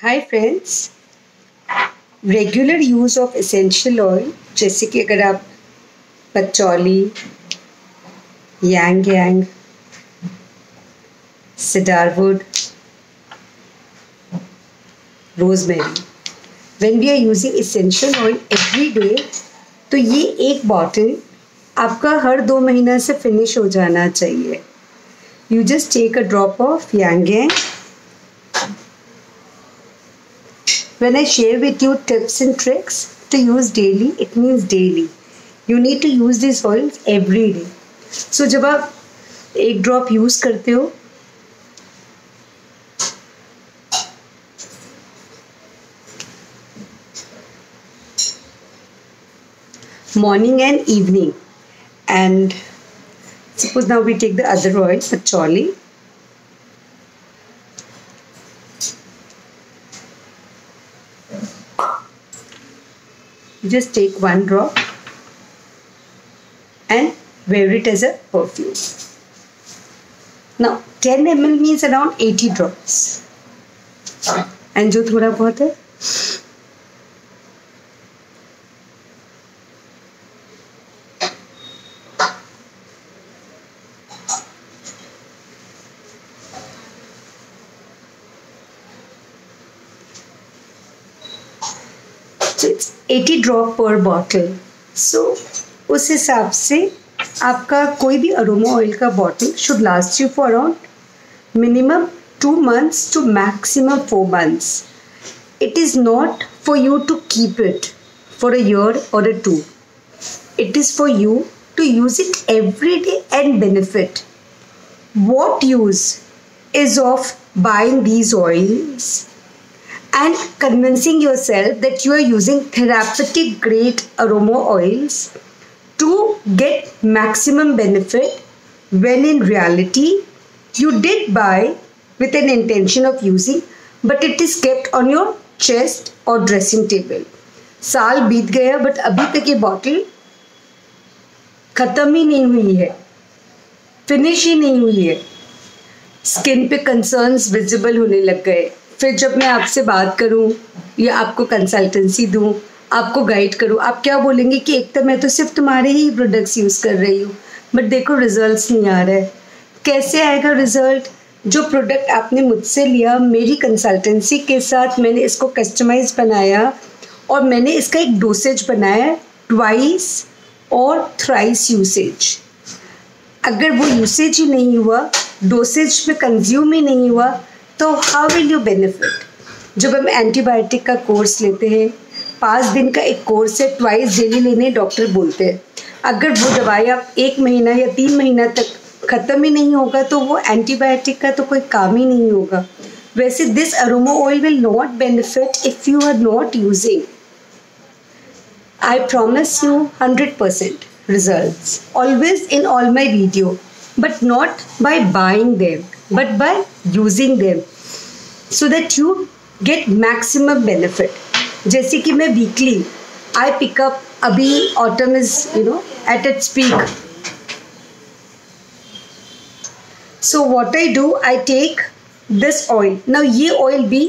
Hi friends. Regular use of essential oil जैसे कि अगर आप patchouli, ylang ylang, cedarwood, rosemary, when we are using essential oil every day, तो ये एक बॉटल आपका हर 2 महीना से फिनिश हो जाना चाहिए. You just take a drop of yang yang. When I share with you tips and tricks to use daily, it means daily. You need to use these oils every day. So जब आप एक drop use करते हो morning and evening, and suppose now we take the other oil, patchouli. Just take one drop and wear it as a perfume. Now 10 ml means around 80 drops, and जो थोड़ा बहुत है so it's 80 drop per bottle. So उस हिसाब से आपका कोई भी अरोमा ऑयल का bottle should last you for around minimum 2 months to maximum 4 months. It is not for you to keep it for a year or a two. It is for you to use it every day and benefit. What use is of buying these oils and convincing yourself that you are using therapeutic grade aroma oils to get maximum benefit, when in reality you did buy with an intention of using, but it is kept on your chest or dressing table. साल बीत गया but अभी तक ये bottle ख़त्म ही नहीं हुई है, फिनिश ही नहीं हुई है. स्किन पे कंसर्न्स विजिबल होने लग गए. फिर जब मैं आपसे बात करूं या आपको कंसल्टेंसी दूं, आपको गाइड करूं, आप क्या बोलेंगे कि एक तो मैं तो सिर्फ तुम्हारे ही प्रोडक्ट्स यूज़ कर रही हूँ बट देखो रिजल्ट्स नहीं आ रहा है. कैसे आएगा रिजल्ट? जो प्रोडक्ट आपने मुझसे लिया, मेरी कंसल्टेंसी के साथ मैंने इसको कस्टमाइज बनाया और मैंने इसका एक डोसेज बनाया, ट्वाइस और थ्राइस यूसेज. अगर वो यूसेज ही नहीं हुआ, डोसेज में कंज्यूम ही नहीं हुआ, तो हाउ विल यू बेनिफिट? जब हम एंटीबायोटिक का कोर्स लेते हैं, 5 दिन का एक कोर्स है, ट्वाइस डेली लेने डॉक्टर बोलते हैं. अगर वो दवाई आप 1 महीना या 3 महीना तक ख़त्म ही नहीं होगा तो वो एंटीबायोटिक का तो कोई काम ही नहीं होगा. वैसे this aroma oil will not benefit if you are not using. I promise you 100% results always in all my video, but not by buying them but by using them so that you get maximum benefit. जैसे कि मैं weekly I pick up, अभी autumn is at its peak, so what I do, I take this oil. Now ये oil भी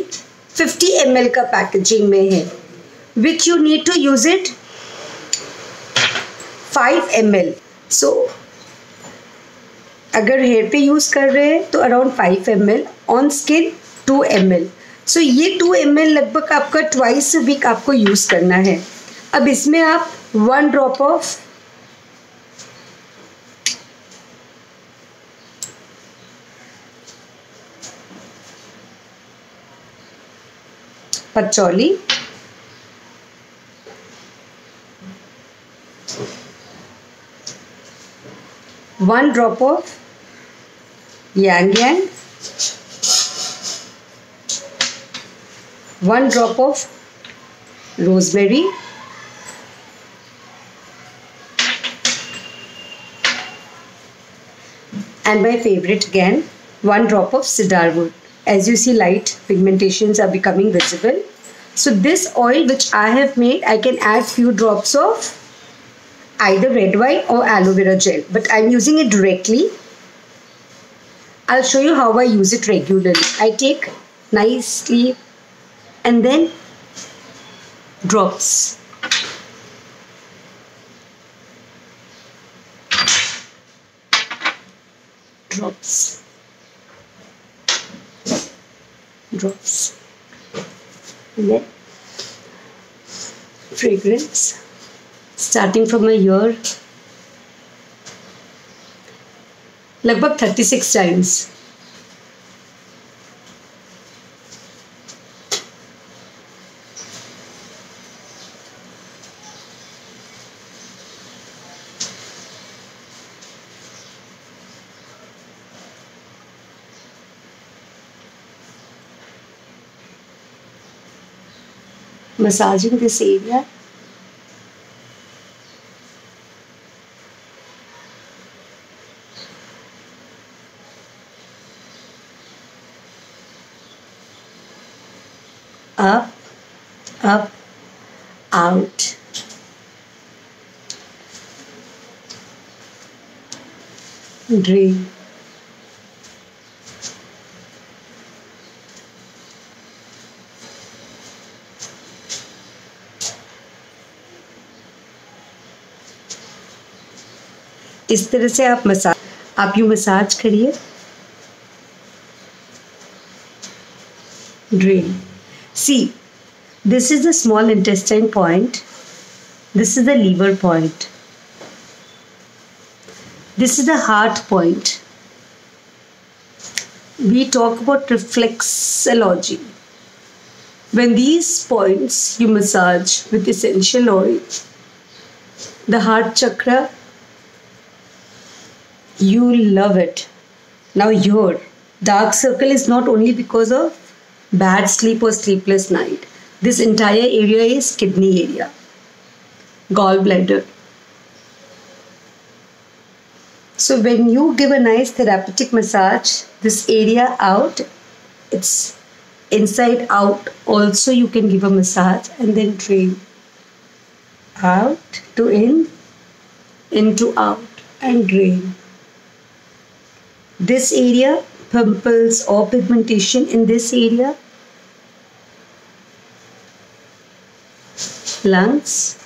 50 ml का packaging में है, which you need to use it 5 ml. So अगर हेयर पे यूज़ कर रहे हैं तो around 5 ml, on skin 2 ml. So ये 2 ml लगभग आपका ट्वाइस अ वीक आपको यूज़ करना है. अब इसमें आप 1 drop of patchouli, 1 drop of yang yang, 1 drop of rosemary, and my favorite again, 1 drop of cedarwood. As you see, light pigmentations are becoming visible. So this oil which I have made, I can add few drops of either red wine or aloe vera gel, but I'm using it directly. I'll show you how I use it regularly. I take nicely and then drops. Drops. Drops. And then fragrance starting from my ear, लगभग 36 times. Massaging this area. Up, up, out. Drain. इस तरह से आप यूं massage करिए. Drain. See, this is the small intestine point. This is the liver point. This is the heart point. We talk about reflexology. When these points you massage with essential oil, the heart chakra, you love it. Now your dark circle is not only because of bad sleep or sleepless night. This entire area is kidney area, gallbladder. So when you give a nice therapeutic massage, this area out, it's inside out also you can give a massage, and then drain. Out to in to out, and drain. This area, pimples or pigmentation in this area, lungs,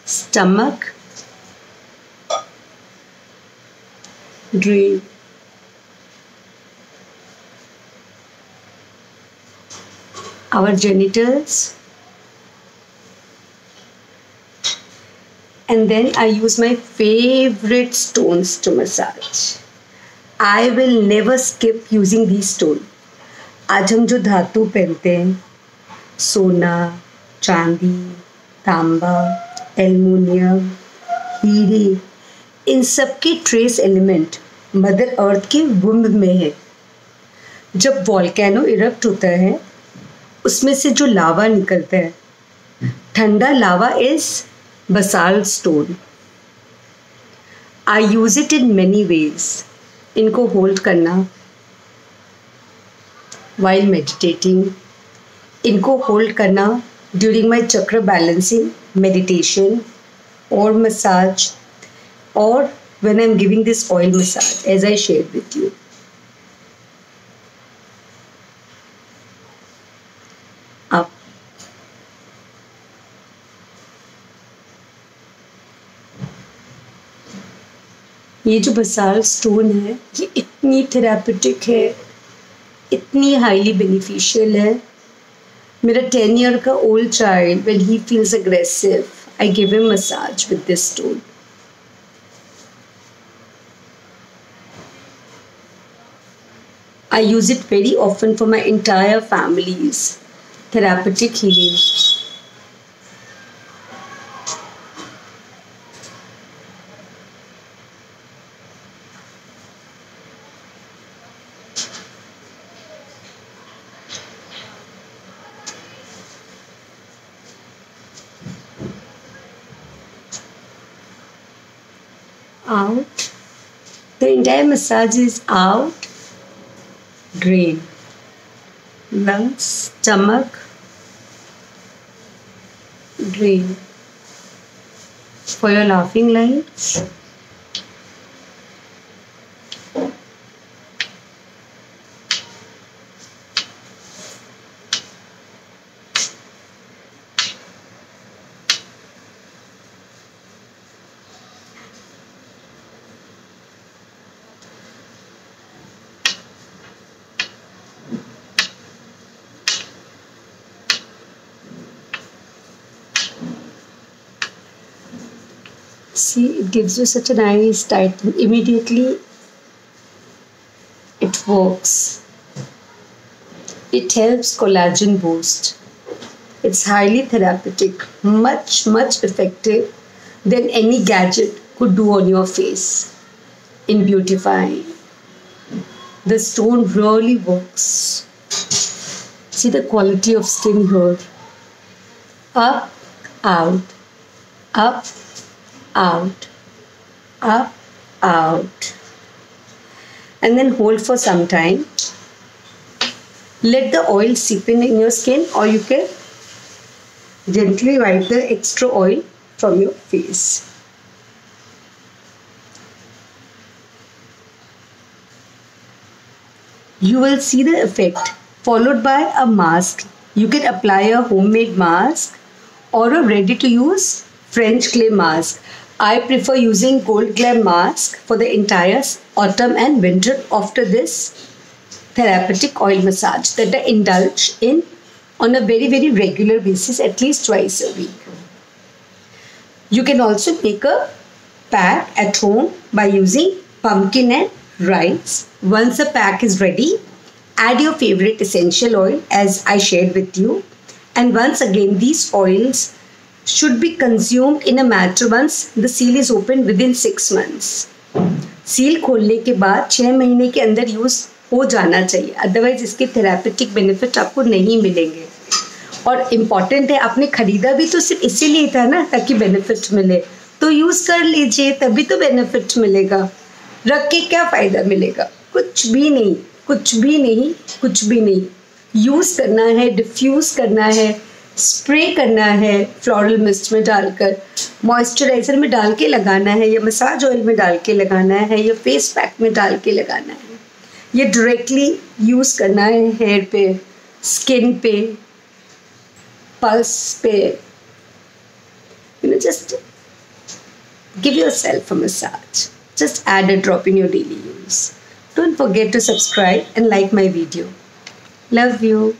stomach, drain. Our genitals, and then I use my favorite stones to massage. I will never skip using these stones. आज हम जो धातु पहनते हैं, सोना, चांदी, तांबा, aluminium, हीरे, इन सब के ट्रेस एलिमेंट मदर अर्थ के वुम्ब में है. जब वोल्केनो इरप्ट होता है, उसमें से जो लावा निकलता है, ठंडा lava is basalt stone. I use it in many ways. इनको होल्ड करना while meditating, इनको होल्ड करना during my chakra balancing meditation or massage, or when I'm giving this oil massage as I shared with you. Up. ये जो basalt stone है, ये इतनी therapeutic है, इतनी हाईली बेनिफिशियल है. मेरा 10 ईयर का old child, when he feels aggressive, I give him massage with this stone. I use it very often for my entire family's therapeutic healing. Out. The entire massage is out. Drain. Lungs, stomach, drain. For your laughing lines, See, it gives you such a nice tightening. Immediately it works. It helps collagen boost. It's highly therapeutic, much effective than any gadget could do on your face in beautifying. The stone really works. See the quality of skin here. Up, out, up, out, up, out. And then hold for some time. Let the oil seep in your skin, or you can gently wipe the extra oil from your face. You will see the effect, followed by a mask. You can apply a homemade mask or a ready-to-use French clay mask. I prefer using gold glam mask for the entire autumn and winter after this therapeutic oil massage that I indulge in on a very regular basis, at least twice a week. You can also make a pack at home by using pumpkin and rice. Once the pack is ready, add your favorite essential oil as I shared with you. And once again, these oils should be consumed in a matter once the seal is opened within 6 months. Seal खोलने के बाद 6 महीने के अंदर use हो जाना चाहिए, otherwise इसके थेरापेटिक बेनिफिट आपको नहीं मिलेंगे. और इम्पॉर्टेंट है, आपने खरीदा भी तो सिर्फ इसीलिए था ना, ताकि बेनिफिट मिले, तो यूज़ कर लीजिए, तभी तो बेनिफिट मिलेगा. रख के क्या फ़ायदा मिलेगा? कुछ भी नहीं, कुछ भी नहीं, कुछ भी नहीं. यूज़ करना है, डिफ्यूज़ करना है, स्प्रे करना है, फ्लोरल मिस्ट में डालकर, मॉइस्चराइज़र में डाल के लगाना है, या मसाज ऑयल में डाल के लगाना है, या फेस पैक में डाल के लगाना है. ये डायरेक्टली यूज़ करना है हेयर पे, स्किन पे, पल्स पे. Just give yourself a massage. Just add a drop in your daily use. Don't forget to subscribe and like my video. Love you.